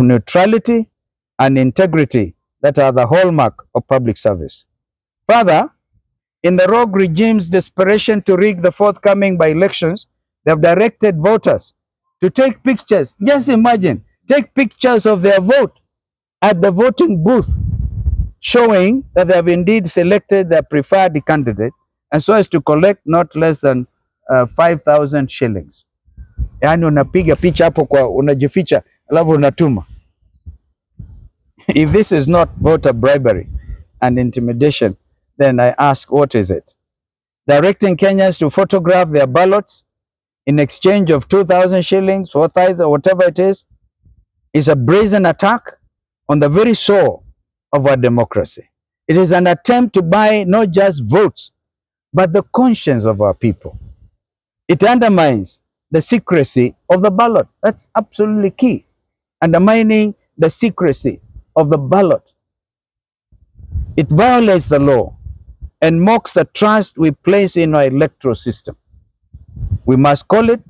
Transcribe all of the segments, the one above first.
neutrality and integrity that are the hallmark of public service. Further, in the rogue regime's desperation to rig the forthcoming by-elections, they have directed voters to take pictures. Just imagine, take pictures of their vote at the voting booth, showing that they have indeed selected their preferred candidate, and so as to collect not less than 5,000 shillings. Yani unapiga picha hapo kwa unajificha alafu unatuma. If this is not voter bribery and intimidation, then I ask, what is it? Directing Kenyans to photograph their ballots in exchange of 2,000 shillings, 4,000, or whatever it is a brazen attack on the very soul of our democracy. It is an attempt to buy not just votes, but the conscience of our people. It undermines the secrecy of the ballot. That's absolutely key. Undermining the secrecy of the ballot. It violates the law and mocks the trust we place in our electoral system. We must call it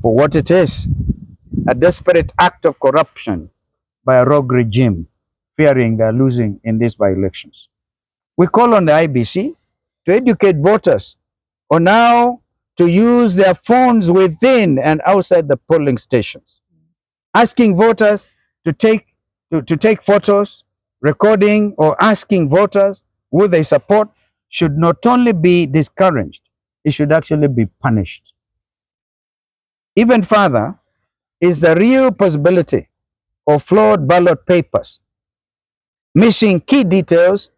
for what it is, a desperate act of corruption by a rogue regime, fearing they're losing in these by-elections. We call on the IBC to educate voters on how to use their phones within and outside the polling stations, asking voters to take photos, recording or asking voters who they support should not only be discouraged, it should actually be punished. Even further is the real possibility of flawed ballot papers, missing key details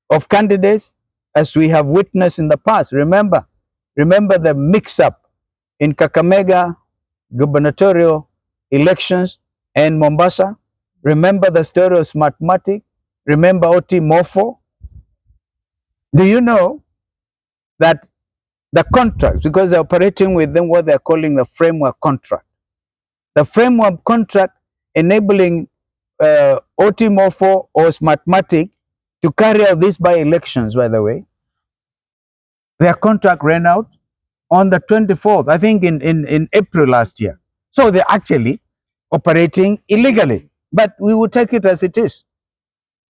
of candidates as we have witnessed in the past. Remember the mix-up in Kakamega gubernatorial elections and Mombasa. Remember the story of Smartmatic. Remember Oti Mofo. Do you know that the contracts, because they're operating within what they're calling the framework contract, the framework contract enabling Oti Mofo or Smartmatic to carry out these by-elections, by the way, their contract ran out on the 24th, I think in April last year. So they're actually operating illegally. But we will take it as it is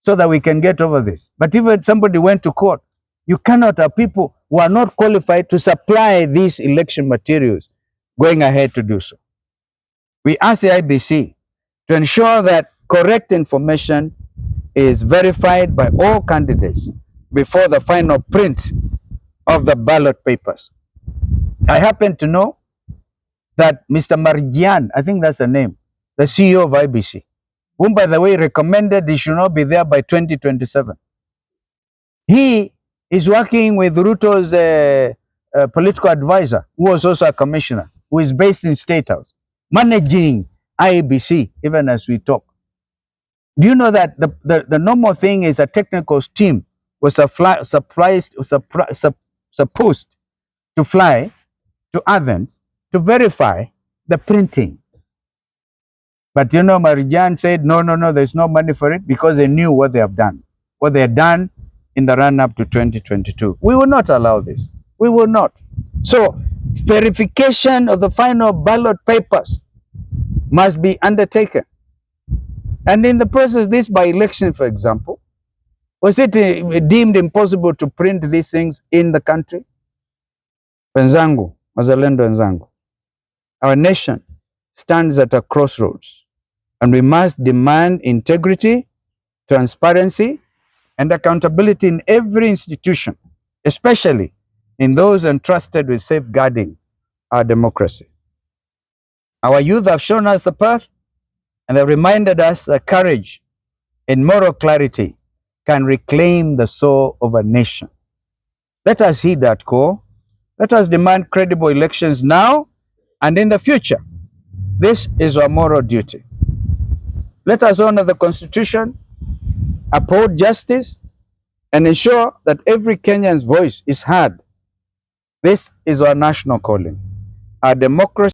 so that we can get over this. But even somebody went to court, you cannot have people who are not qualified to supply these election materials going ahead to do so. We ask the IBC to ensure that correct information is verified by all candidates before the final print of the ballot papers. I happen to know that Mr. Marjan, I think that's the name, the CEO of IBC, whom by the way recommended he should not be there by 2027. He is working with Ruto's political advisor, who was also a commissioner, who is based in State House, managing IBC even as we talk. Do you know that the normal thing is a technical team was supposed to fly to Athens to verify the printing? But you know, Marijan said, no, there's no money for it, because they knew what they have done, what they had done in the run-up to 2022. We will not allow this. We will not. So, verification of the final ballot papers must be undertaken. And in the process, this by-election, for example, was it deemed impossible to print these things in the country? Wenzangu, wazalendo wenzangu, our nation stands at a crossroads, and we must demand integrity, transparency, and accountability in every institution, especially in those entrusted with safeguarding our democracy. Our youth have shown us the path, and they've reminded us that courage and moral clarity can reclaim the soul of a nation. Let us heed that call. Let us demand credible elections now and in the future. This is our moral duty. Let us honor the Constitution, uphold justice, and ensure that every Kenyan's voice is heard. This is our national calling. Our democracy